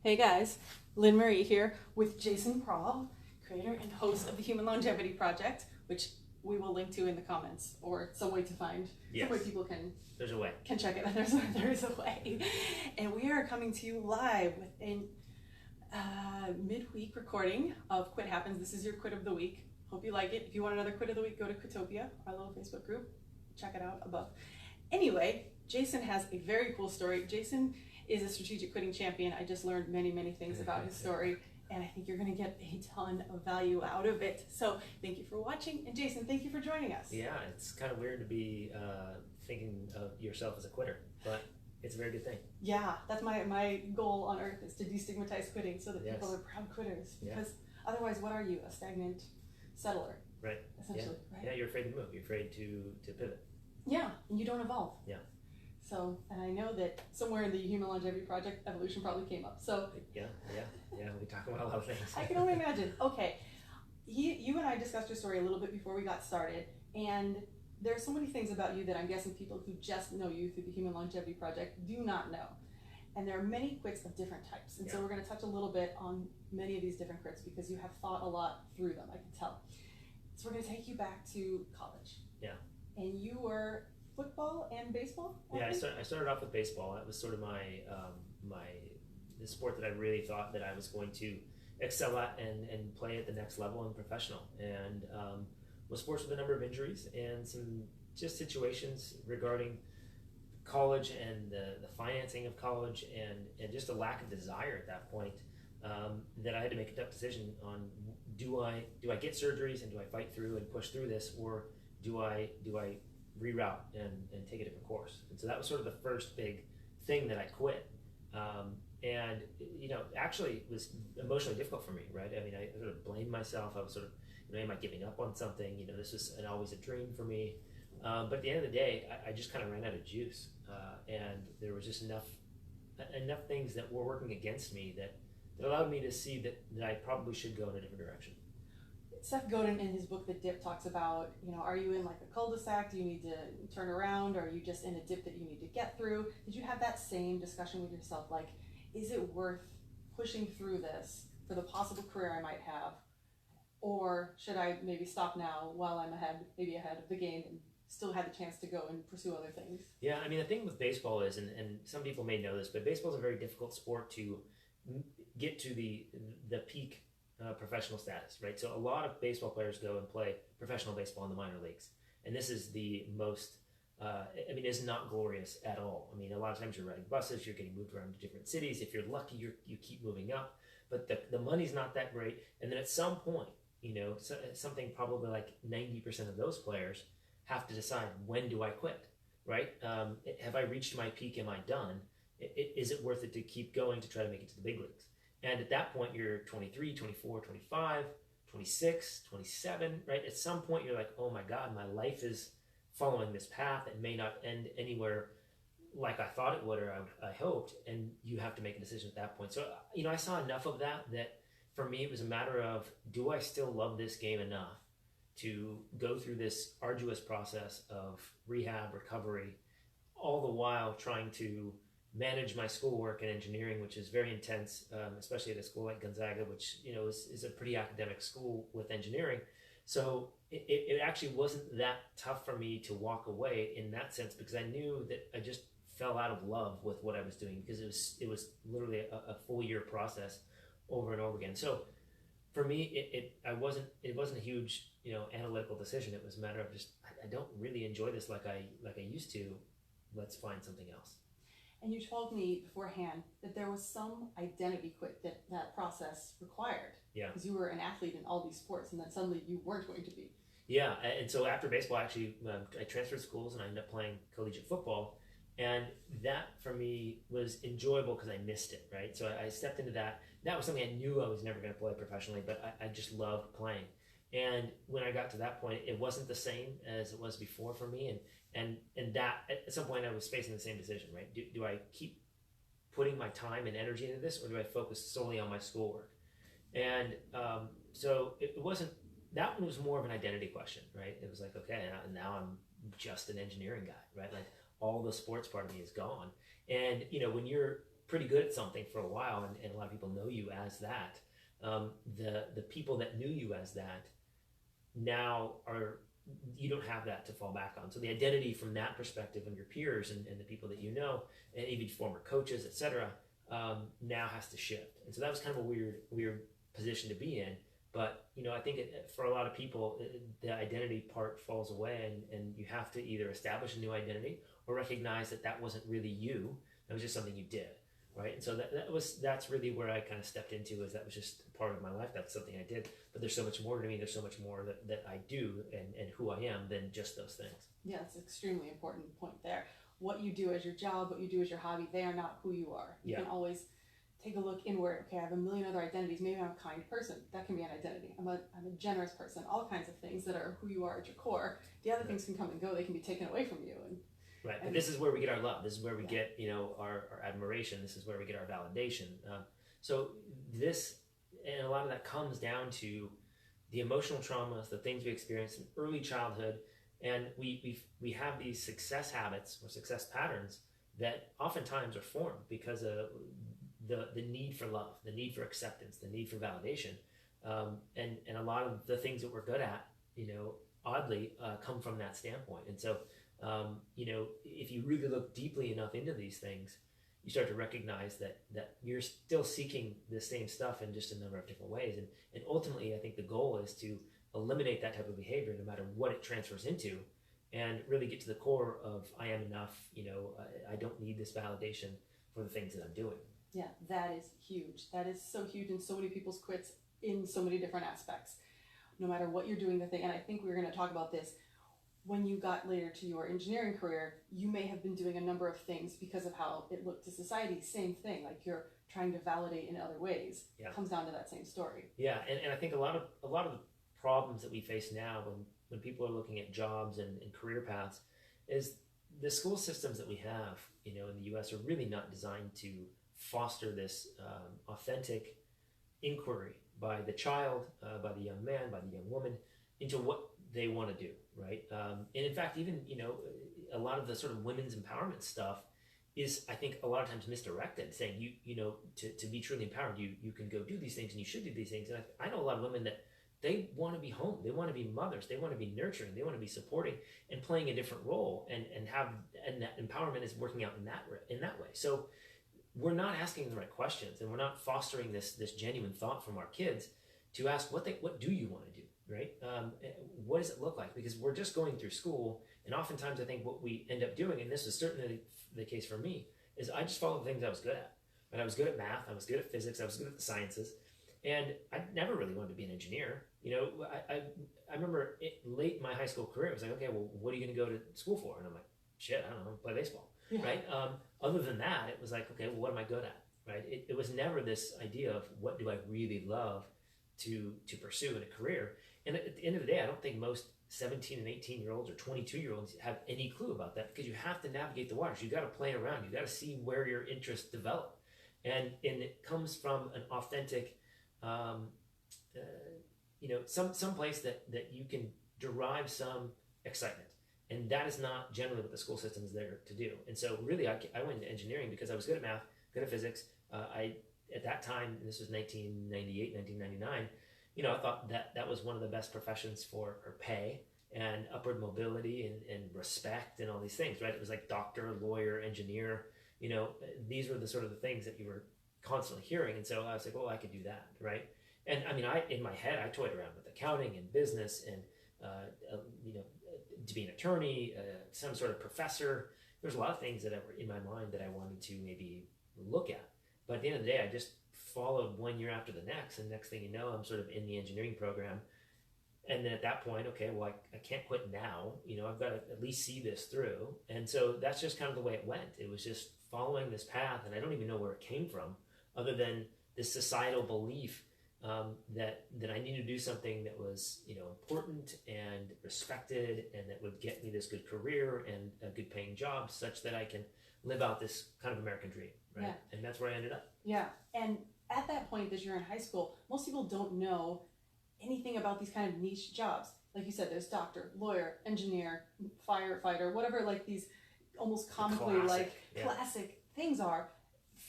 Hey guys, Lynn Marie here with Jason Prall, creator and host of the Human Longevity Project, which we will link to in the comments or some way to find. Yes. Some way people can. There's a way. Can check it. There's a way. And we are coming to you live with a midweek recording of Quit Happens. This is your quit of the week. Hope you like it. If you want another quit of the week, go to Quitopia, our little Facebook group. Check it out above. Anyway, Jason has a very cool story. Jason is a strategic quitting champion. I just learned many things about his story, and I think you're going to get a ton of value out of it. So thank you for watching, and Jason, thank you for joining us. Yeah, it's kind of weird to be thinking of yourself as a quitter, but it's a very good thing. Yeah, that's my goal on earth, is to destigmatize quitting so that people are proud quitters. Because otherwise, what are you? A stagnant settler. Right. Essentially. Yeah. Right? Yeah, you're afraid to move. You're afraid to pivot. Yeah, and you don't evolve. Yeah. So, and I know that somewhere in the Human Longevity Project, evolution probably came up. So Yeah. We talk about a lot of things. I can only imagine. Okay, you and I discussed your story a little bit before we got started, and there are so many things about you that I'm guessing people who just know you through the Human Longevity Project do not know. And there are many quits of different types, and so we're going to touch a little bit on many of these different quits because you have thought a lot through them, I can tell. So we're going to take you back to college. Yeah. And you were football and baseball? I started off with baseball. That was sort of the sport that I really thought that I was going to excel at and play at the next level and professional. And was forced with a number of injuries and some just situations regarding college and the financing of college and just a lack of desire at that point, that I had to make a tough decision on do I get surgeries and do I fight through and push through this, or do I reroute and take a different course? And so that was sort of the first big thing that I quit. And actually it was emotionally difficult for me, right? I mean, I sort of blamed myself. I was sort of, am I giving up on something? This was always a dream for me. But at the end of the day, I just kind of ran out of juice. And there was just enough things that were working against me that allowed me to see that I probably should go in a different direction. Seth Godin, in his book The Dip, talks about, are you in like a cul-de-sac? Do you need to turn around? Or are you just in a dip that you need to get through? Did you have that same discussion with yourself? Like, is it worth pushing through this for the possible career I might have? Or should I maybe stop now while I'm ahead of the game and still have the chance to go and pursue other things? Yeah, I mean, the thing with baseball is, and some people may know this, but baseball is a very difficult sport to get to the peak professional status, right? So a lot of baseball players go and play professional baseball in the minor leagues, and this is the most it's not glorious at all. I mean, a lot of times you're riding buses, you're getting moved around to different cities. If you're lucky, you keep moving up, but the money's not that great. And then at some point, something probably like 90% of those players have to decide, when do I quit, right? Have I reached my peak? Am I done? Is it worth it to keep going to try to make it to the big leagues? And at that point, you're 23, 24, 25, 26, 27, right? At some point, you're like, oh my God, my life is following this path. It may not end anywhere like I thought it would, or I hoped. And you have to make a decision at that point. So, I saw enough of that for me, it was a matter of, do I still love this game enough to go through this arduous process of rehab, recovery, all the while trying to manage my schoolwork in engineering, which is very intense, especially at a school like Gonzaga, which is a pretty academic school with engineering. So it actually wasn't that tough for me to walk away in that sense, because I knew that I just fell out of love with what I was doing, because it was literally a full year process over and over again. So for me, it wasn't a huge analytical decision. It was a matter of just, I don't really enjoy this like I used to. Let's find something else. And you told me beforehand that there was some identity quit that process required. Yeah. Because you were an athlete in all these sports, and then suddenly you weren't going to be. Yeah, and so after baseball, actually, I transferred schools and I ended up playing collegiate football. And that for me was enjoyable because I missed it, right? So I stepped into that. That was something I knew I was never going to play professionally, but I just loved playing. And when I got to that point, it wasn't the same as it was before for me. And that at some point I was facing the same decision, right? Do I keep putting my time and energy into this, or do I focus solely on my schoolwork? And so it wasn't, that one was more of an identity question, right? It was like, okay, now I'm just an engineering guy, right? Like all the sports part of me is gone. And when you're pretty good at something for a while, and a lot of people know you as that, the people that knew you as that now you don't have that to fall back on. So the identity from that perspective and your peers and the people that you know, and even former coaches, etc., now has to shift. And so that was kind of a weird position to be in. But, I think for a lot of people, the identity part falls away, and you have to either establish a new identity or recognize that wasn't really you. That was just something you did, right? And so that's really where I kind of stepped into, is that was just part of my life. That's something I did. But there's so much more to me. There's so much more that I do and who I am than just those things. Yeah, it's an extremely important point there. What you do as your job, what you do as your hobby, they are not who you are. You can always take a look inward. Okay, I have a million other identities. Maybe I'm a kind person. That can be an identity. I'm a generous person. All kinds of things that are who you are at your core. The other things can come and go. They can be taken away from you. Right, but this is where we get our love. This is where we get, our admiration. This is where we get our validation. So this, and a lot of that comes down to the emotional traumas, the things we experience in early childhood, and we have these success habits or success patterns that oftentimes are formed because of the need for love, the need for acceptance, the need for validation, and a lot of the things that we're good at, oddly, come from that standpoint. And so, if you really look deeply enough into these things, you start to recognize that you're still seeking the same stuff in just a number of different ways. And ultimately, I think the goal is to eliminate that type of behavior, no matter what it transfers into, and really get to the core of, I am enough. I don't need this validation for the things that I'm doing. Yeah, that is huge. That is so huge in so many people's quits in so many different aspects. No matter what you're doing, and I think we're going to talk about this, when you got later to your engineering career, you may have been doing a number of things because of how it looked to society. Same thing, like you're trying to validate in other ways. Yeah. It comes down to that same story. Yeah, and I think a lot of the problems that we face now when people are looking at jobs and career paths is the school systems that we have, in the U.S. are really not designed to foster this authentic inquiry by the child, by the young man, by the young woman, into what they want to do, right? And in fact, even, a lot of the sort of women's empowerment stuff is, I think, a lot of times misdirected, saying to be truly empowered, you can go do these things and you should do these things. And I know a lot of women that they want to be home, they want to be mothers, they want to be nurturing, they want to be supporting and playing a different role, and that empowerment is working out in that way. So we're not asking the right questions, and we're not fostering this genuine thought from our kids to ask what do you want to do, right? What does it look like? Because we're just going through school, and oftentimes I think what we end up doing, and this was certainly the case for me, is I just followed the things I was good at. Right? I was good at math, I was good at physics, I was good at the sciences, and I never really wanted to be an engineer. I remember late in my high school career, I was like, okay, well, what are you going to go to school for? And I'm like, shit, I don't know, play baseball. Yeah. Right? Other than that, it was like, okay, well, what am I good at? Right? It was never this idea of what do I really love to pursue in a career. And at the end of the day, I don't think most 17 and 18-year-olds or 22-year-olds have any clue about that, because you have to navigate the waters. You got to play around. You got to see where your interests develop. And it comes from an authentic, some place that you can derive some excitement. And that is not generally what the school system is there to do. And so really, I went into engineering because I was good at math, good at physics. At that time, and this was 1998, 1999, I thought that was one of the best professions for pay and upward mobility and respect and all these things, right? It was like doctor, lawyer, engineer. These were the sort of the things that you were constantly hearing. And so I was like, well, I could do that, right? And I mean, in my head, I toyed around with accounting and business and, to be an attorney, some sort of professor. There's a lot of things that were in my mind that I wanted to maybe look at. But at the end of the day, I just followed one year after the next. And next thing you know, I'm sort of in the engineering program. And then at that point, okay, well, I can't quit now. I've got to at least see this through. And so that's just kind of the way it went. It was just following this path. And I don't even know where it came from, other than this societal belief that I needed to do something that was, important and respected, and that would get me this good career and a good paying job, such that I can live out this kind of American dream, right? Yeah. And that's where I ended up. Yeah. And at that point that you're in high school, most people don't know anything about these kind of niche jobs. Like you said, there's doctor, lawyer, engineer, firefighter, whatever, like these almost comically classic things are.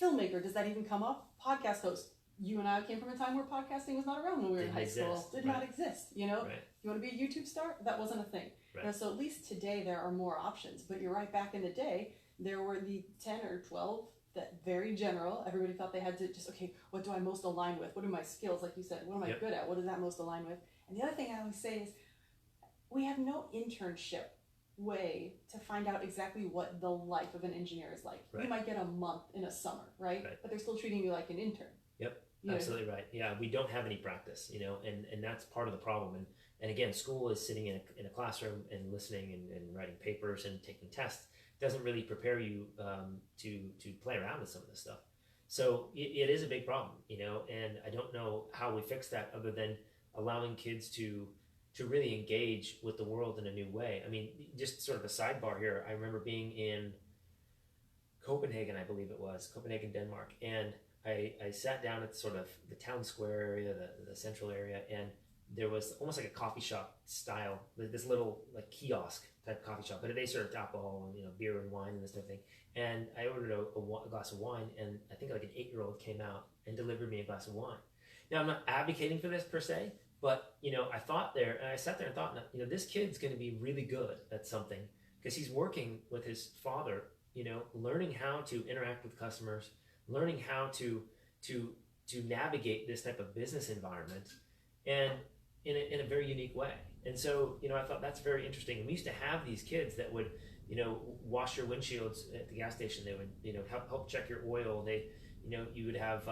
Filmmaker, does that even come up? Podcast host. You and I came from a time where podcasting was not around when we were in high school. Did not exist, you know? Right. You want to be a YouTube star? That wasn't a thing. Right. You know, so at least today there are more options. But you're right, back in the day, there were the 10 or 12 that very general. Everybody thought they had to just, okay, what do I most align with? What are my skills? Like you said, what am I good at? What does that most align with? And the other thing I always say is we have no internship way to find out exactly what the life of an engineer is like. Right. You might get a month in a summer, right? But they're still treating you like an intern. Yep. You Absolutely right. Yeah, we don't have any practice, you know, and that's part of the problem. And again, school is sitting in a classroom and listening and writing papers and taking tests. Doesn't really prepare you to play around with some of this stuff. So it is a big problem, you know, and I don't know how we fix that other than allowing kids to really engage with the world in a new way. I mean, just sort of a sidebar here. I remember being in Copenhagen, I believe it was, Copenhagen, Denmark, and I sat down at sort of the town square area, the central area, and there was almost like a coffee shop style, this little like kiosk type coffee shop, but they served alcohol and, you know, beer and wine and this type of thing. And I ordered a glass of wine, and I think like an 8-year-old came out and delivered me a glass of wine. Now, I'm not advocating for this per se, but, you know, I sat there and thought, you know, this kid's going to be really good at something because he's working with his father, you know, learning how to interact with customers, learning how to navigate this type of business environment, and in a very unique way. And so, you know, I thought that's very interesting. And we used to have these kids that would, you know, wash your windshields at the gas station. They would, you know, help check your oil. They, you know, you would have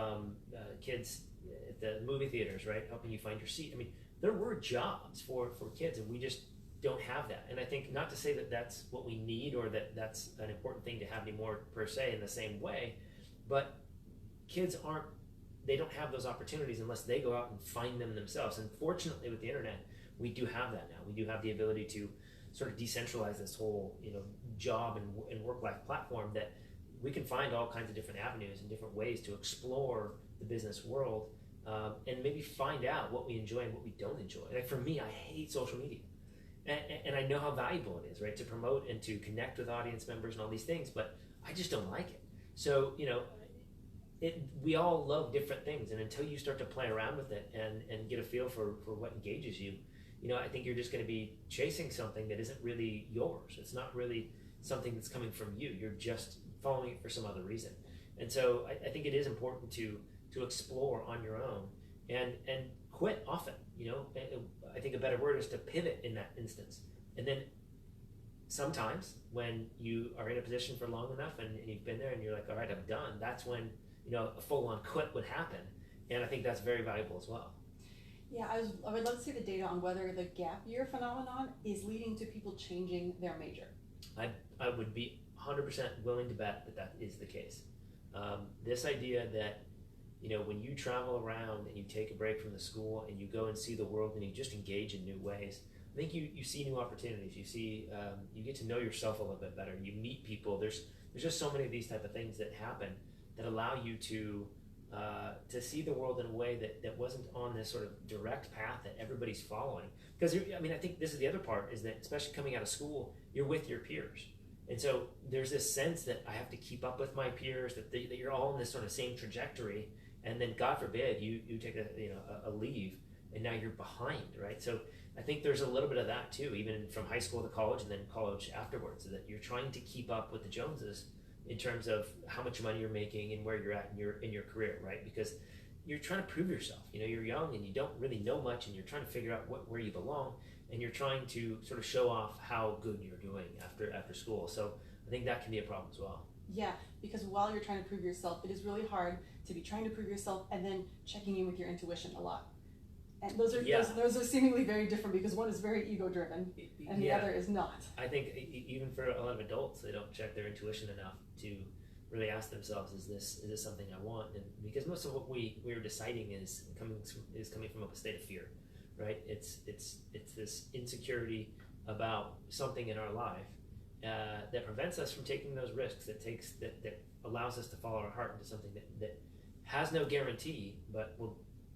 kids at the movie theaters, right, helping you find your seat. I mean, there were jobs for kids, and we just don't have that. And I think, not to say that that's what we need or that that's an important thing to have anymore per se in the same way, but kids they don't have those opportunities unless they go out and find them themselves. And fortunately, with the internet, we do have that now. We do have the ability to sort of decentralize this whole, you know, job and work-life platform, that we can find all kinds of different avenues and different ways to explore the business world, and maybe find out what we enjoy and what we don't enjoy. Like for me, I hate social media. And I know how valuable it is, right, to promote and to connect with audience members and all these things, but I just don't like it. So, you know, we all love different things, and until you start to play around with it and get a feel for what engages you, you know, I think you're just going to be chasing something that isn't really yours. It's not really something that's coming from you. You're just following it for some other reason. And so I think it is important to explore on your own and quit often. You know, I think a better word is to pivot in that instance. And then sometimes when you are in a position for long enough and you've been there and you're like, all right, I'm done, that's when, you know, a full-on quit would happen. And I think that's very valuable as well. Yeah, I would love to see the data on whether the gap year phenomenon is leading to people changing their major. I would be 100% willing to bet that is the case. This idea that, you know, when you travel around and you take a break from the school and you go and see the world and you just engage in new ways, I think you see new opportunities. You see, you get to know yourself a little bit better. You meet people. There's just so many of these type of things that happen that allow you to see the world in a way that wasn't on this sort of direct path that everybody's following. Because, I mean, I think this is the other part, is that especially coming out of school, you're with your peers. And so there's this sense that I have to keep up with my peers, that you're all in this sort of same trajectory. And then, God forbid, you take a leave, and now you're behind, right? So I think there's a little bit of that too, even from high school to college and then college afterwards, so that you're trying to keep up with the Joneses in terms of how much money you're making and where you're at in your career, right? Because you're trying to prove yourself. You know, you're young and you don't really know much, and you're trying to figure out where you belong, and you're trying to sort of show off how good you're doing after school. So I think that can be a problem as well. Yeah, because while you're trying to prove yourself, it is really hard to be trying to prove yourself and then checking in with your intuition a lot. And those are seemingly very different, because one is very ego-driven and the other is not. I think even for a lot of adults, they don't check their intuition enough to really ask themselves, is this something I want? And because most of what we're deciding is coming from a state of fear, right? It's this insecurity about something in our life that prevents us from taking those risks, that allows us to follow our heart into something that has no guarantee, but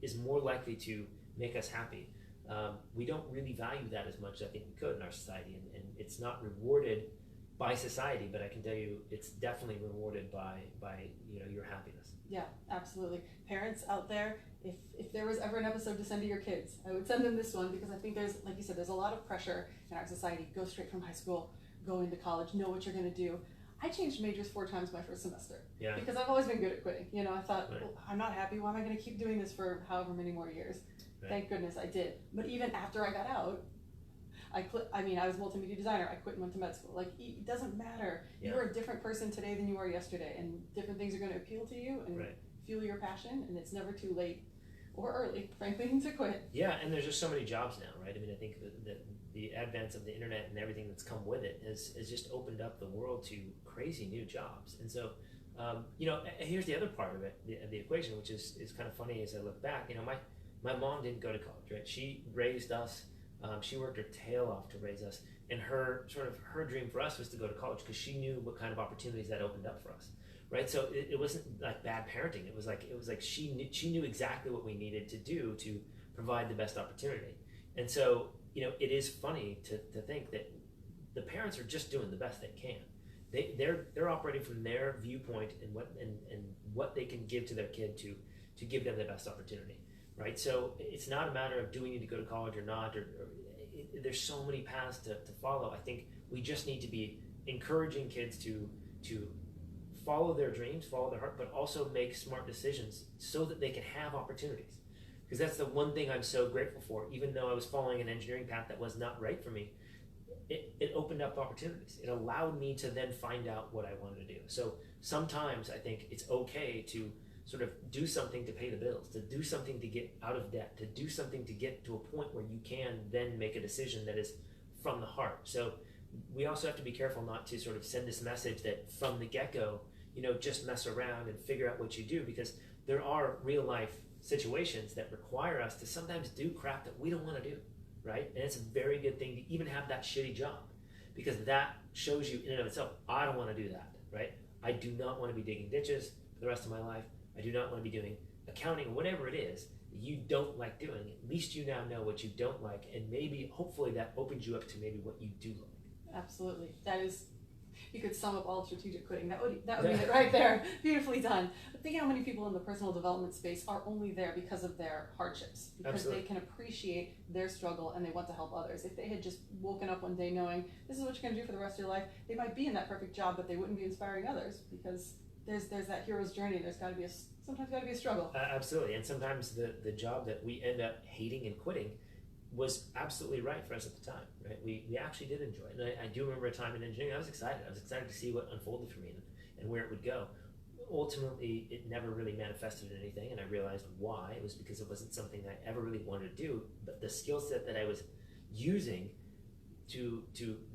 is more likely to make us happy. We don't really value that as much as I think we could in our society, and it's not rewarded by society, but I can tell you it's definitely rewarded by your happiness. Yeah, absolutely. Parents out there, if there was ever an episode to send to your kids, I would send them this one, because I think there's, like you said, there's a lot of pressure in our society. Go straight from high school, go into college, know what you're going to do. I changed majors 4 times my first semester, because I've always been good at quitting. I thought, well, I'm not happy. Why am I going to keep doing this for however many more years? Right. Thank goodness I did. But even after I got out, I was a multimedia designer. I quit and went to med school. Like, it doesn't matter. Yeah. You're a different person today than you were yesterday, and different things are going to appeal to you and fuel your passion. And it's never too late or early, frankly, to quit. Yeah, and there's just so many jobs now, right? I mean, I think the advance of the internet and everything that's come with it has just opened up the world to crazy new jobs. And so, here's the other part of it, the equation, which is kind of funny as I look back. My mom didn't go to college, right? She raised us. She worked her tail off to raise us, and her dream for us was to go to college, because she knew what kind of opportunities that opened up for us, right? So it wasn't like bad parenting. It was like she knew exactly what we needed to do to provide the best opportunity. And so it is funny to think that the parents are just doing the best they can. They're operating from their viewpoint and what they can give to their kid to give them the best opportunity. Right, so it's not a matter of do we need to go to college or not, or there's so many paths to follow. I think we just need to be encouraging kids to follow their dreams, follow their heart, but also make smart decisions so that they can have opportunities. Because that's the one thing I'm so grateful for. Even though I was following an engineering path that was not right for me, it opened up opportunities. It allowed me to then find out what I wanted to do. So sometimes I think it's okay to sort of do something to pay the bills, to do something to get out of debt, to do something to get to a point where you can then make a decision that is from the heart. So we also have to be careful not to sort of send this message that from the get-go, just mess around and figure out what you do, because there are real life situations that require us to sometimes do crap that we don't want to do, right? And it's a very good thing to even have that shitty job, because that shows you in and of itself, I don't want to do that, right? I do not want to be digging ditches for the rest of my life. I do not want to be doing accounting or whatever it is that you don't like doing. At least you now know what you don't like, and maybe, hopefully, that opens you up to maybe what you do like. Absolutely. That is, you could sum up all of strategic quitting. That would be it right there. Beautifully done. But think how many people in the personal development space are only there because of their hardships, because Absolutely. They can appreciate their struggle and they want to help others. If they had just woken up one day knowing this is what you're going to do for the rest of your life, they might be in that perfect job, but they wouldn't be inspiring others, because there's that hero's journey. There's got to be sometimes got to be a struggle. Absolutely, and sometimes the job that we end up hating and quitting was absolutely right for us at the time. Right, we actually did enjoy it, and I do remember a time in engineering I was excited. I was excited to see what unfolded for me and where it would go. Ultimately, it never really manifested in anything, and I realized why. It was because it wasn't something I ever really wanted to do. But the skill set that I was using to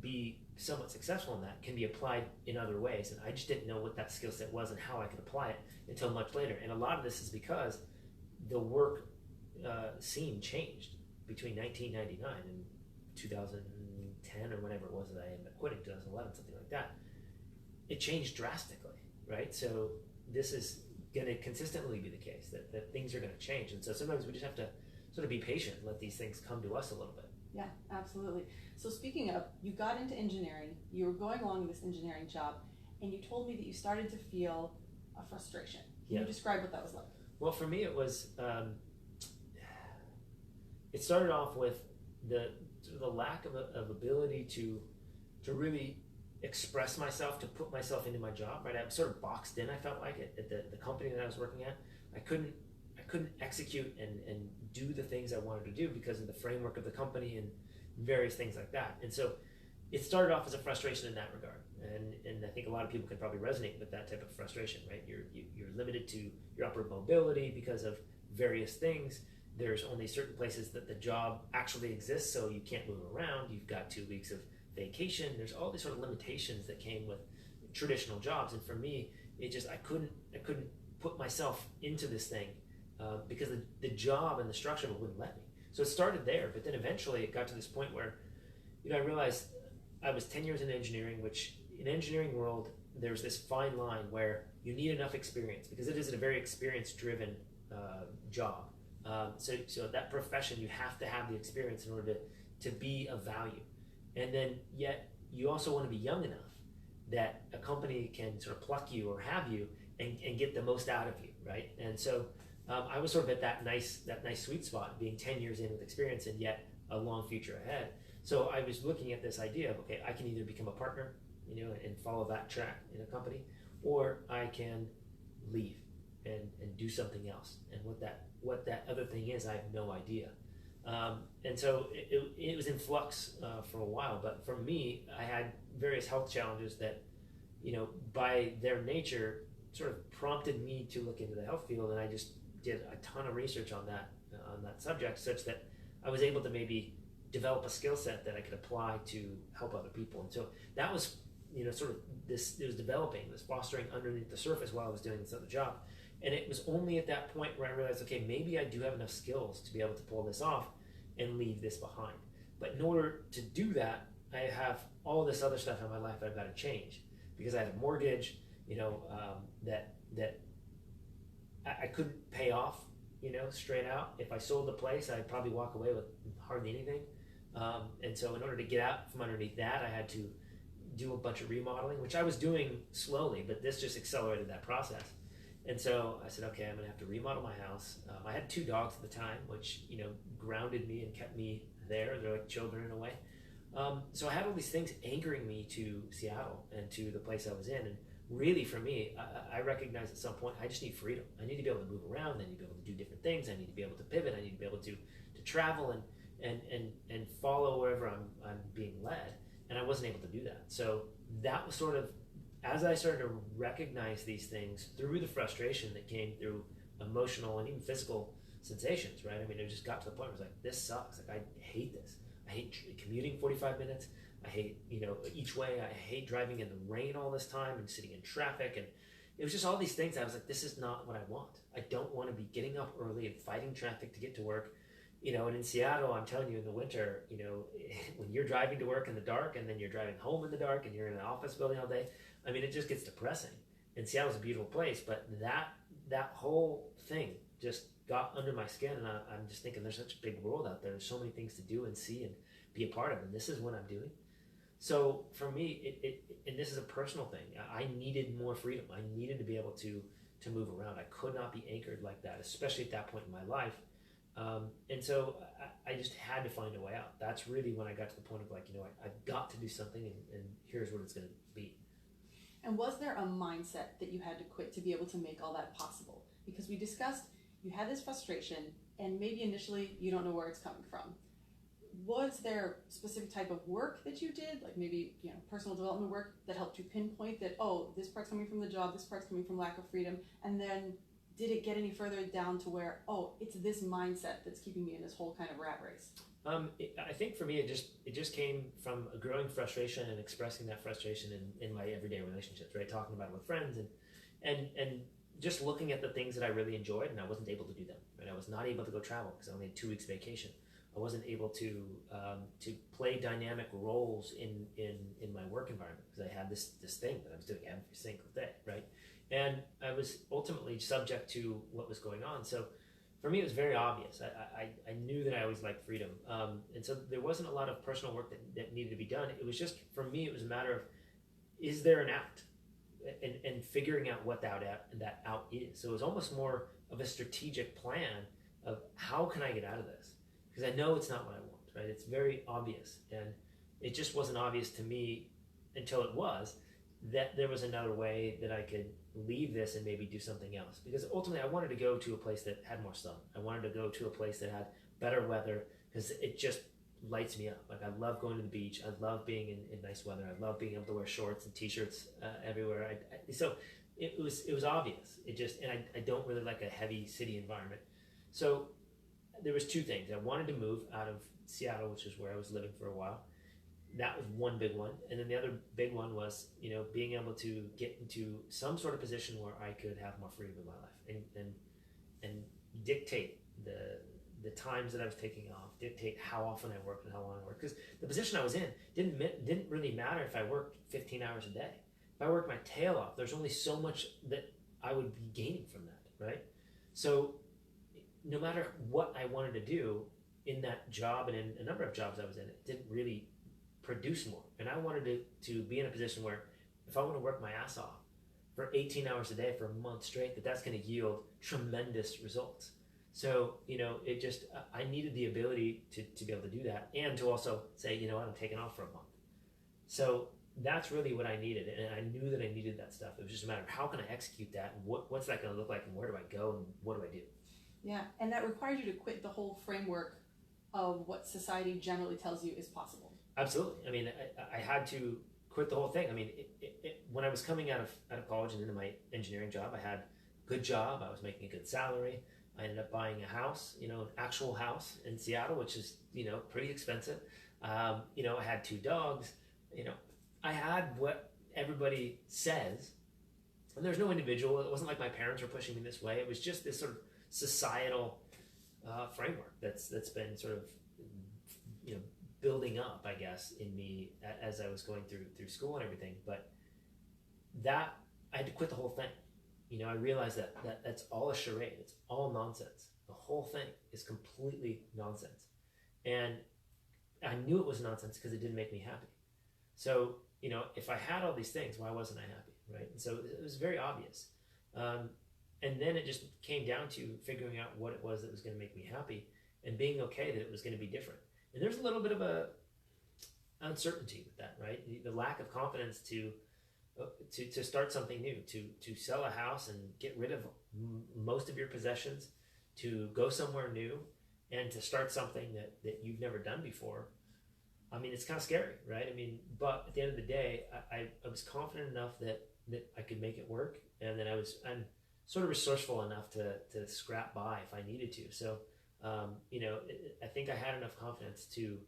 be somewhat successful in that can be applied in other ways, and I just didn't know what that skill set was and how I could apply it until much later. And a lot of this is because the work scene changed between 1999 and 2010 or whenever it was that I ended up quitting, 2011, something like that. It changed drastically, right? So this is going to consistently be the case, that things are going to change, and so sometimes we just have to sort of be patient and let these things come to us a little bit. Yeah, absolutely. So speaking of, you got into engineering, you were going along this engineering job, and you told me that you started to feel a frustration. Can you describe what that was like? Well, for me, it was, it started off with the lack of ability to really express myself, to put myself into my job, right? I was sort of boxed in, I felt like, at the company that I was working at. I couldn't execute and do the things I wanted to do because of the framework of the company and various things like that. And so it started off as a frustration in that regard. And I think a lot of people can probably resonate with that type of frustration, right? You're limited to your upward mobility because of various things. There's only certain places that the job actually exists, so you can't move around. You've got 2 weeks of vacation. There's all these sort of limitations that came with traditional jobs. And for me, I couldn't put myself into this thing because the job and the structure of it wouldn't let me. So it started there, but then eventually it got to this point where, I realized I was 10 years in engineering, which in engineering world, there's this fine line where you need enough experience because it is a very experience-driven job. So that profession, you have to have the experience in order to be of value. And then yet you also want to be young enough that a company can sort of pluck you or have you and get the most out of you, right? And so I was sort of at that nice sweet spot, being 10 years in with experience and yet a long future ahead. So I was looking at this idea of, okay, I can either become a partner, and follow that track in a company, or I can leave and do something else. And what that other thing is, I have no idea. And so it was in flux for a while. But for me, I had various health challenges that, by their nature, sort of prompted me to look into the health field. And I just did a ton of research on that subject, such that I was able to maybe develop a skill set that I could apply to help other people. And so that was, sort of this, it was developing, this fostering underneath the surface while I was doing this other job. And it was only at that point where I realized, okay, maybe I do have enough skills to be able to pull this off and leave this behind. But in order to do that, I have all this other stuff in my life I've got to change, because I had a mortgage, that I couldn't pay off, straight out. If I sold the place, I'd probably walk away with hardly anything. And so in order to get out from underneath that, I had to do a bunch of remodeling, which I was doing slowly, but this just accelerated that process. And so I said, okay, I'm gonna have to remodel my house. I had 2 dogs at the time, which, grounded me and kept me there. They're like children in a way. So I had all these things anchoring me to Seattle and to the place I was in. And really for me, I recognized at some point, I just need freedom. I need to be able to move around. I need to be able to do different things. I need to be able to pivot. I need to be able to travel and follow wherever I'm being led. And I wasn't able to do that. So that was sort of, as I started to recognize these things through the frustration that came through emotional and even physical sensations, right? I mean, it just got to the point where I was like, this sucks. Like, I hate this. I hate commuting 45 minutes. I hate, each way. I hate driving in the rain all this time and sitting in traffic. And it was just all these things. I was like, this is not what I want. I don't want to be getting up early and fighting traffic to get to work. And in Seattle, I'm telling you, in the winter, when you're driving to work in the dark and then you're driving home in the dark and you're in an office building all day, I mean, it just gets depressing. And Seattle's a beautiful place, but that whole thing just got under my skin. And I'm just thinking, there's such a big world out there. There's so many things to do and see and be a part of. And this is what I'm doing. So for me, and this is a personal thing, I needed more freedom. I needed to be able to move around. I could not be anchored like that, especially at that point in my life. And so I just had to find a way out. That's really when I got to the point of like, I've got to do something, and here's what it's going to be. And was there a mindset that you had to quit to be able to make all that possible? Because we discussed you had this frustration, and maybe initially you don't know where it's coming from. Was there a specific type of work that you did, like maybe personal development work, that helped you pinpoint that, oh, this part's coming from the job, this part's coming from lack of freedom, and then did it get any further down to where, oh, it's this mindset that's keeping me in this whole kind of rat race? I think for me, it just came from a growing frustration and expressing that frustration in my everyday relationships, right? Talking about it with friends and just looking at the things that I really enjoyed, and I wasn't able to do them, right? I was not able to go travel because I only had 2 weeks vacation. I wasn't able to play dynamic roles in my work environment because I had this thing that I was doing every single day, right? And I was ultimately subject to what was going on. So for me, it was very obvious. I knew that I always liked freedom. And so there wasn't a lot of personal work that needed to be done. It was just, for me, it was a matter of, is there an out? And figuring out what that out is. So it was almost more of a strategic plan of how can I get out of this? Because I know it's not what I want, right? It's very obvious. And it just wasn't obvious to me until it was, that there was another way that I could leave this and maybe do something else. Because ultimately I wanted to go to a place that had more sun. I wanted to go to a place that had better weather, because it just lights me up. Like, I love going to the beach. I love being in nice weather. I love being able to wear shorts and t-shirts everywhere. So it was obvious. And I don't really like a heavy city environment. So there was 2 things. I wanted to move out of Seattle, which is where I was living for a while. That was one big one. And then the other big one was, being able to get into some sort of position where I could have more freedom in my life and dictate the times that I was taking off, dictate how often I worked and how long I worked. Because the position I was in didn't really matter if I worked 15 hours a day. If I worked my tail off, there's only so much that I would be gaining from that, right? So no matter what I wanted to do in that job and in a number of jobs I was in, it didn't really produce more. And I wanted to be in a position where if I want to work my ass off for 18 hours a day for a month straight, that's going to yield tremendous results. So, it just, I needed the ability to be able to do that, and to also say, I'm taking off for a month. So that's really what I needed. And I knew that I needed that stuff. It was just a matter of how can I execute that, and what's that going to look like, and where do I go, and what do I do? Yeah. And that required you to quit the whole framework of what society generally tells you is possible. Absolutely. I mean, I had to quit the whole thing. I mean, when I was coming out of college and into my engineering job, I had a good job. I was making a good salary. I ended up buying a house, an actual house in Seattle, which is, pretty expensive. I had 2 dogs. I had what everybody says, and there's no individual. It wasn't like my parents were pushing me this way. It was just this sort of societal framework that's been sort of, building up, I guess, in me as I was going through school and everything. But that, I had to quit the whole thing. I realized that's all a charade. It's all nonsense. The whole thing is completely nonsense. And I knew it was nonsense because it didn't make me happy. So, if I had all these things, why wasn't I happy, right? And so it was very obvious. And then it just came down to figuring out what it was that was going to make me happy, and being okay that it was going to be different. And there's a little bit of a uncertainty with that, right? The lack of confidence to start something new, to sell a house and get rid of most of your possessions, to go somewhere new, and to start something that you've never done before. I mean, it's kind of scary, right? I mean, but at the end of the day, I was confident enough that I could make it work, and then I'm sort of resourceful enough to scrap by if I needed to. So, I think I had enough confidence to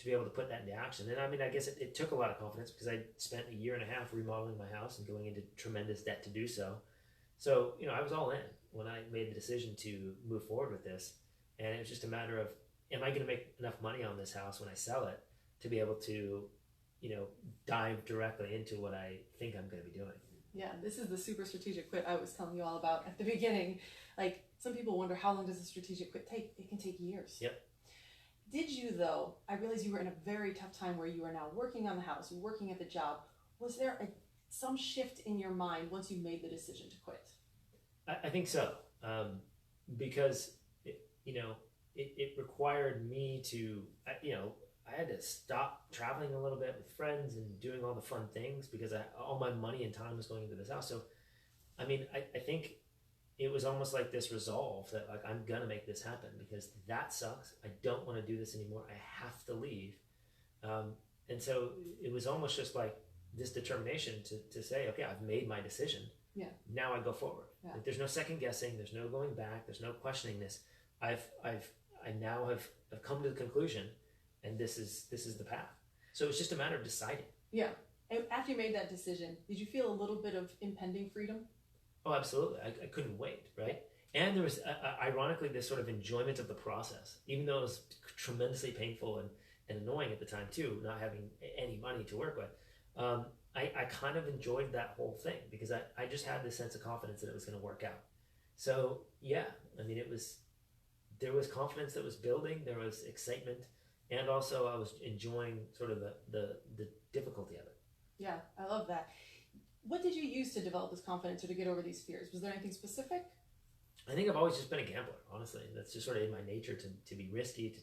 be able to put that into action. And I mean, I guess it took a lot of confidence, because I spent a year and a half remodeling my house and going into tremendous debt to do so. So, I was all in when I made the decision to move forward with this. And it was just a matter of, am I going to make enough money on this house when I sell it to be able to, dive directly into what I think I'm going to be doing? Yeah, this is the super strategic quit I was telling you all about at the beginning. Like, some people wonder, how long does a strategic quit take? It can take years. Yep. Did you, though, I realize you were in a very tough time where you are now working on the house, working at the job. Was there some shift in your mind once you made the decision to quit? I think so, because it required me to, I had to stop traveling a little bit with friends and doing all the fun things, because all my money and time was going into this house. So, I mean, I think it was almost like this resolve that, like, I'm gonna make this happen, because that sucks. I don't want to do this anymore. I have to leave. And so it was almost just like this determination to say, okay, I've made my decision. Yeah. Now I go forward. Yeah. Like, there's no second guessing. There's no going back. There's no questioning this. I now have come to the conclusion, and this is the path. So it's just a matter of deciding. Yeah. And after you made that decision, did you feel a little bit of impending freedom? Oh, absolutely. I couldn't wait, right? And there was, ironically, this sort of enjoyment of the process, even though it was tremendously painful and annoying at the time too, not having any money to work with. I kind of enjoyed that whole thing, because I just had this sense of confidence that it was going to work out. So yeah, I mean, there was confidence that was building, there was excitement, and also I was enjoying sort of the difficulty of it. Yeah, I love that. What did you use to develop this confidence or to get over these fears? Was there anything specific? I think I've always just been a gambler, honestly. That's just sort of in my nature to be risky, to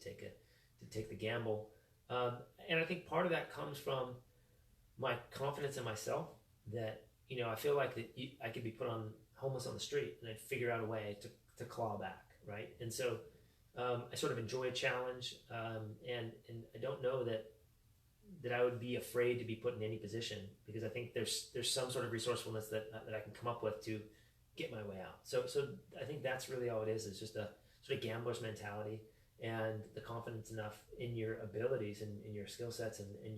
take the gamble. And I think part of that comes from my confidence in myself, that, I feel like that I could be put on homeless on the street and I'd figure out a way to claw back, right? And so I sort of enjoy a challenge, and I don't know that I would be afraid to be put in any position, because I think there's some sort of resourcefulness that I can come up with to get my way out. So I think that's really all it is. It's just a sort of gambler's mentality, and the confidence enough in your abilities and in your skill sets and in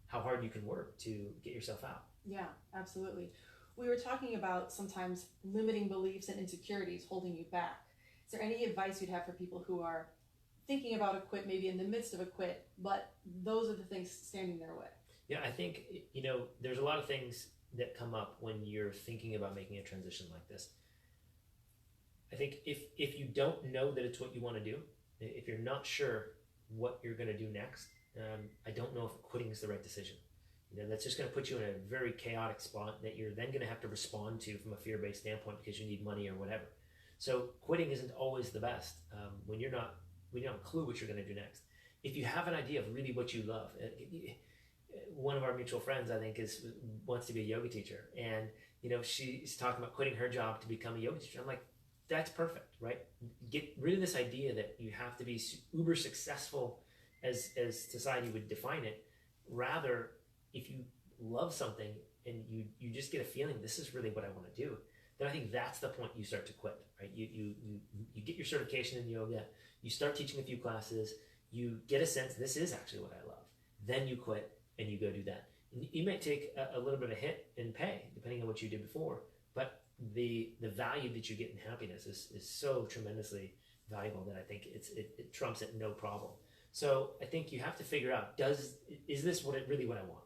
how hard you can work to get yourself out. Yeah, absolutely. We were talking about sometimes limiting beliefs and insecurities holding you back. Is there any advice you'd have for people who are thinking about a quit, maybe in the midst of a quit, but those are the things standing their way? Yeah, I think, there's a lot of things that come up when you're thinking about making a transition like this. I think if you don't know that it's what you want to do, if you're not sure what you're going to do next, I don't know if quitting is the right decision. That's just going to put you in a very chaotic spot that you're then going to have to respond to from a fear-based standpoint because you need money or whatever. So quitting isn't always the best when you don't have a clue what you're going to do next. If you have an idea of really what you love, one of our mutual friends, I think, wants to be a yoga teacher, and she's talking about quitting her job to become a yoga teacher. I'm like, that's perfect, right? Get rid of this idea that you have to be uber successful as society would define it. Rather, if you love something and you just get a feeling this is really what I want to do, then I think that's the point you start to quit, right? You get your certification in yoga, you start teaching a few classes, you get a sense this is actually what I love. Then you quit and you go do that. And you may take a little bit of a hit in pay, depending on what you did before, but the value that you get in happiness is so tremendously valuable that I think it trumps it no problem. So I think you have to figure out, is this really what I want?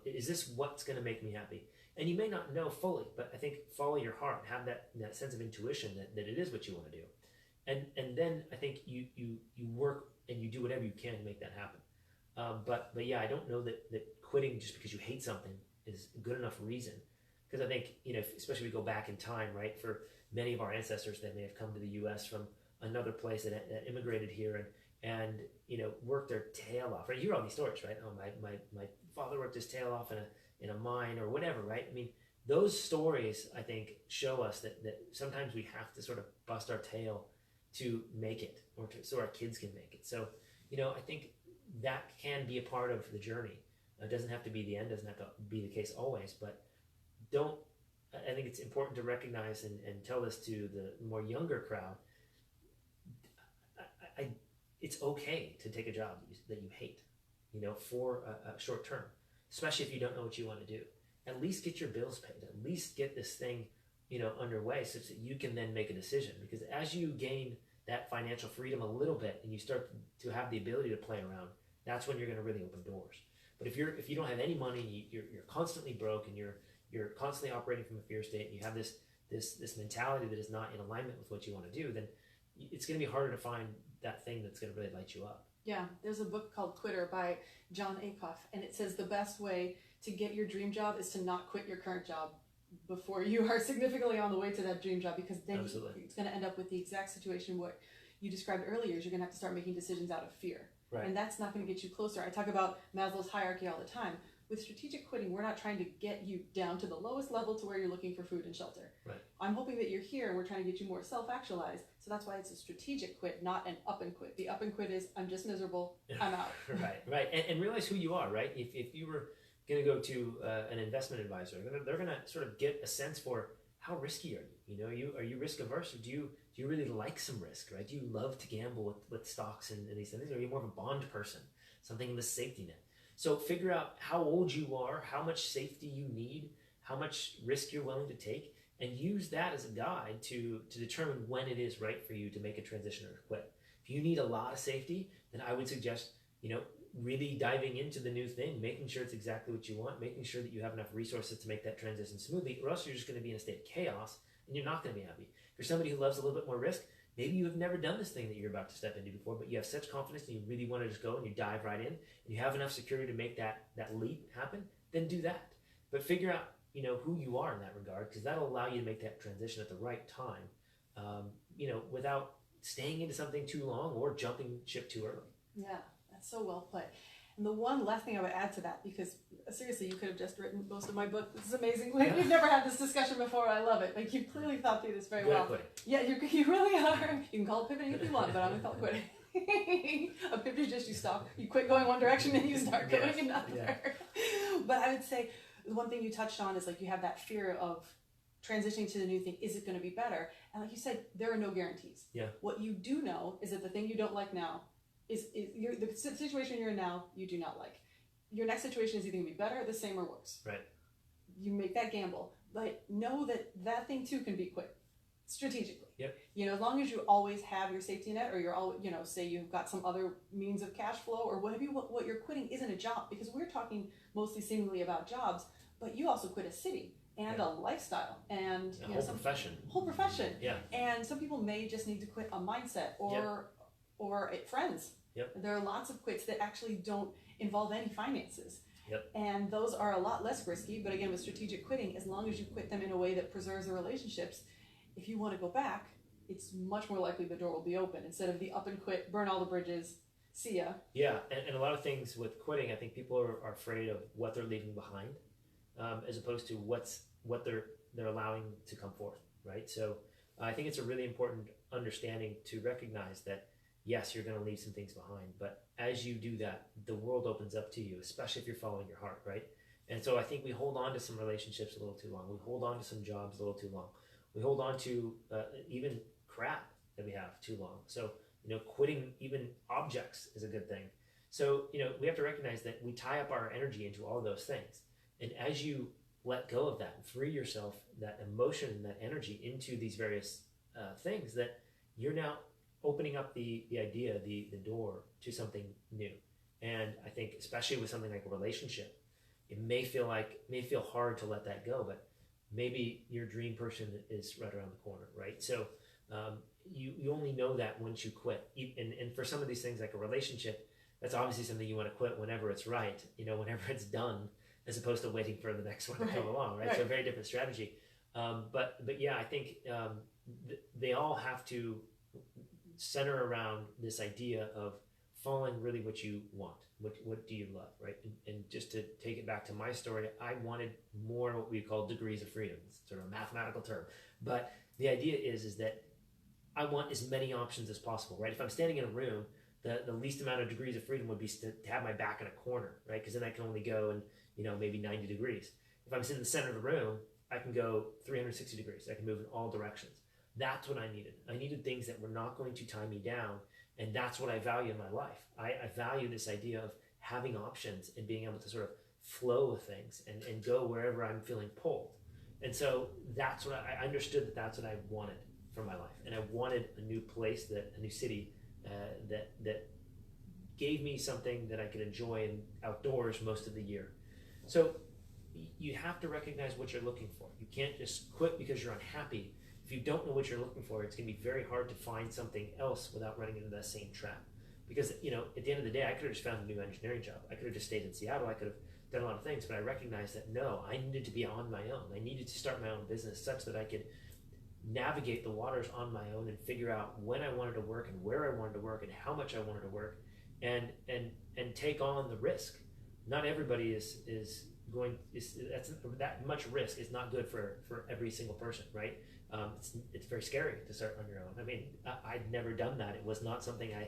Is this what's going to make me happy? And you may not know fully, but I think follow your heart, have that sense of intuition that it is what you want to do. And then I think you work and you do whatever you can to make that happen. But yeah, I don't know that quitting just because you hate something is a good enough reason. Because I think, especially if we go back in time, right, for many of our ancestors that may have come to the U.S. from another place that immigrated here and worked their tail off. Right? You hear all these stories, right? Oh, my father worked his tail off in a mine or whatever, right? I mean, those stories, I think, show us that sometimes we have to sort of bust our tail to make it, so our kids can make it. So, I think that can be a part of the journey. It doesn't have to be the end, doesn't have to be the case always, but I think it's important to recognize and tell this to the more younger crowd. It's okay to take a job that you hate, for a short term, especially if you don't know what you want to do. At least get your bills paid. At least get this thing, underway such that you can then make a decision. Because as you gain that financial freedom a little bit and you start to have the ability to play around, that's when you're going to really open doors. But if you don't have any money, you're constantly broke and you're constantly operating from a fear state, and you have this mentality that is not in alignment with what you want to do, then it's going to be harder to find that thing that's going to really light you up. Yeah, there's a book called Quitter by John Acuff, and it says the best way to get your dream job is to not quit your current job before you are significantly on the way to that dream job, because then it's going to end up with the exact situation what you described earlier. Is you're going to have to start making decisions out of fear. Right. And that's not going to get you closer. I talk about Maslow's hierarchy all the time. With strategic quitting, we're not trying to get you down to the lowest level to where you're looking for food and shelter. Right. I'm hoping that you're here and we're trying to get you more self-actualized. So that's why it's a strategic quit, not an up and quit. The up and quit is, I'm just miserable, I'm out. Right. And realize who you are, right? If you were going to go to an investment advisor, they're going to sort of get a sense for how risky are you? Are you risk averse, or do you really like some risk, right? Do you love to gamble with stocks and these things? Or are you more of a bond person, something in the safety net? So figure out how old you are, how much safety you need, how much risk you're willing to take, and use that as a guide to determine when it is right for you to make a transition or quit. If you need a lot of safety, then I would suggest, really diving into the new thing, making sure it's exactly what you want, making sure that you have enough resources to make that transition smoothly, or else you're just going to be in a state of chaos and you're not going to be happy. If you're somebody who loves a little bit more risk, maybe you have never done this thing that you're about to step into before, but you have such confidence and you really want to just go and you dive right in, and you have enough security to make that leap happen, then do that. But figure out, who you are in that regard, because that'll allow you to make that transition at the right time, without staying into something too long or jumping ship too early. Yeah, that's so well put. And the one last thing I would add to that, because seriously, you could have just written most of my book. This is amazing. Like, we've never had this discussion before. I love it. Like, you've clearly thought through this very well. Yeah, you really are. You can call it pivoting if you want, but I'm going to call it quitting. A pivot is just you stop. You quit going one direction and you start going another. Yeah. But I would say the one thing you touched on is, like, you have that fear of transitioning to the new thing. Is it going to be better? And like you said, there are no guarantees. Yeah. What you do know is that the thing you don't like now is the situation you're in now, you do not like. Your next situation is either going to be better, the same, or worse. Right. You make that gamble, but know that thing too can be quit strategically. Yep. As long as you always have your safety net, or you're all, say you've got some other means of cash flow, or what you're quitting isn't a job, because we're talking mostly seemingly about jobs, but you also quit a city and a lifestyle and a whole profession. Whole profession. Yeah. And some people may just need to quit a mindset or friends. Yep. There are lots of quits that actually don't involve any finances. Yep. And those are a lot less risky, but again, with strategic quitting, as long as you quit them in a way that preserves the relationships, if you want to go back, it's much more likely the door will be open instead of the up and quit, burn all the bridges, see ya. Yeah, and a lot of things with quitting, I think people are afraid of what they're leaving behind, as opposed to what they're allowing to come forth, right? So I think it's a really important understanding to recognize that yes, you're going to leave some things behind, but as you do that, the world opens up to you, especially if you're following your heart, right? And so I think we hold on to some relationships a little too long. We hold on to some jobs a little too long. We hold on to even crap that we have too long. So, quitting even objects is a good thing. So, we have to recognize that we tie up our energy into all of those things. And as you let go of that and free yourself, that emotion and that energy into these various things, that you're now opening up the idea, the door to something new. And I think especially with something like a relationship, it may feel hard to let that go, but maybe your dream person is right around the corner, right? So you only know that once you quit. And for some of these things like a relationship, that's obviously something you want to quit whenever it's right, whenever it's done, as opposed to waiting for the next one to come along, right? So a very different strategy. But yeah, I think they all have to center around this idea of following really what you want. What do you love, right? And just to take it back to my story, I wanted more what we call degrees of freedom. It's sort of a mathematical term. But the idea is that I want as many options as possible, right? If I'm standing in a room, the least amount of degrees of freedom would be to have my back in a corner, right? Because then I can only go in, maybe 90 degrees. If I'm sitting in the center of the room, I can go 360 degrees. I can move in all directions. That's what I needed. I needed things that were not going to tie me down. And that's what I value in my life. I value this idea of having options and being able to sort of flow with things and go wherever I'm feeling pulled. And so that's what I understood, that's what I wanted for my life. And I wanted a new place, a new city that gave me something that I could enjoy outdoors most of the year. So you have to recognize what you're looking for. You can't just quit because you're unhappy. If you don't know what you're looking for, it's going to be very hard to find something else without running into that same trap. Because, at the end of the day, I could have just found a new engineering job. I could have just stayed in Seattle. I could have done a lot of things, but I recognized that no, I needed to be on my own. I needed to start my own business such that I could navigate the waters on my own and figure out when I wanted to work and where I wanted to work and how much I wanted to work and take on the risk. Not everybody that's that much risk is not good for every single person, right? It's very scary to start on your own. I mean, I'd never done that. It was not something I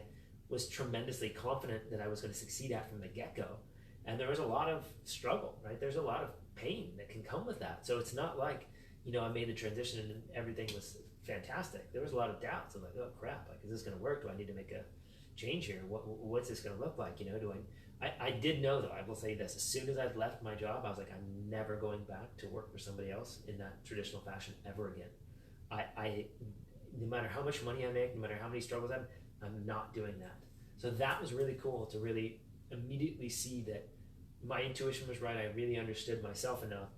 was tremendously confident that I was going to succeed at from the get-go. And there was a lot of struggle, right? There's a lot of pain that can come with that. So it's not like, I made the transition and everything was fantastic. There was a lot of doubts. I'm like, oh crap, is this going to work? Do I need to make a change here? What's this going to look like? I did know, though, I will say this, as soon as I'd left my job, I was like, I'm never going back to work for somebody else in that traditional fashion ever again. I no matter how much money I make, no matter how many struggles I'm not doing that. So that was really cool to really immediately see that my intuition was right. I really understood myself enough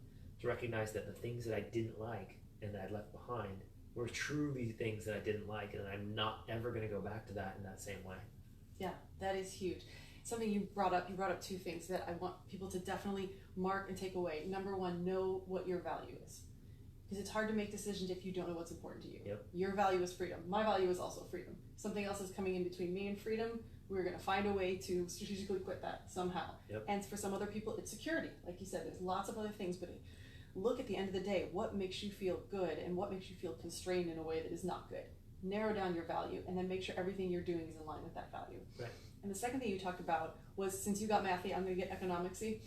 to recognize that the things that I didn't like and that I left behind were truly things that I didn't like, and I'm not ever going to go back to that in that same way. Yeah, that is huge. Something you brought up two things that I want people to definitely mark and take away. Number one, know what your value is. Because it's hard to make decisions if you don't know what's important to you. Yep. Your value is freedom. My value is also freedom. Something else is coming in between me and freedom. We're going to find a way to strategically quit that somehow. Yep. And for some other people, it's security. Like you said, there's lots of other things, but look at the end of the day, what makes you feel good and what makes you feel constrained in a way that is not good. Narrow down your value and then make sure everything you're doing is in line with that value. Right. And the second thing you talked about was, since you got mathy, I'm going to get economicsy,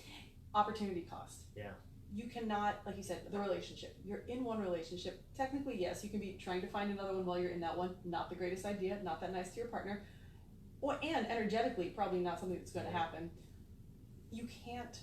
opportunity cost. Yeah. You cannot, like you said, the relationship. You're in one relationship. Technically, yes, you can be trying to find another one while you're in that one. Not the greatest idea, not that nice to your partner. And energetically, probably not something that's going to happen. You can't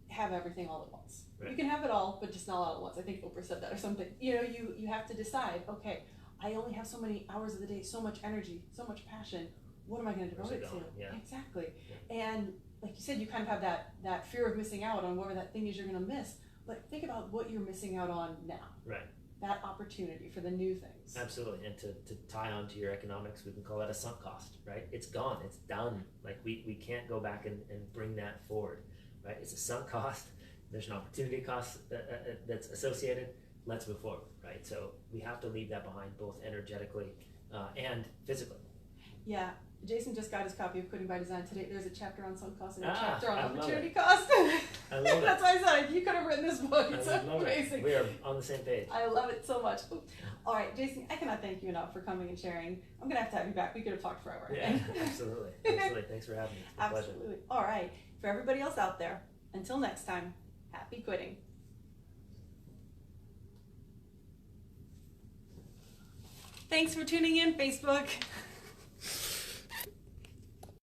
have everything all at once. Right. You can have it all, but just not all at once. I think Oprah said that or something. You have to decide, okay, I only have so many hours of the day, so much energy, so much passion. What am I going to devote it to? Yeah. Exactly. Yeah. And like you said, you kind of have that fear of missing out on whatever that thing is you're going to miss. But think about what you're missing out on now. Right. That opportunity for the new things. Absolutely. And to tie on to your economics, we can call that a sunk cost, right? It's gone. It's done. Like we can't go back and bring that forward. right? It's a sunk cost. There's an opportunity cost that's associated. Let's move forward, right? So we have to leave that behind, both energetically and physically. Yeah, Jason just got his copy of Quitting by Design today. There's a chapter on sunk cost and a chapter on I love opportunity it. cost. I love it. That's why I said you could have written this book. It's I love amazing. it. We are on the same page. I love it so much. All right, Jason, I cannot thank you enough for coming and sharing. I'm gonna have to have you back. We could have talked forever. Yeah, absolutely. Absolutely. Thanks for having me. It's a pleasure. Absolutely. All right, for everybody else out there, until next time, happy quitting. Thanks for tuning in, Facebook.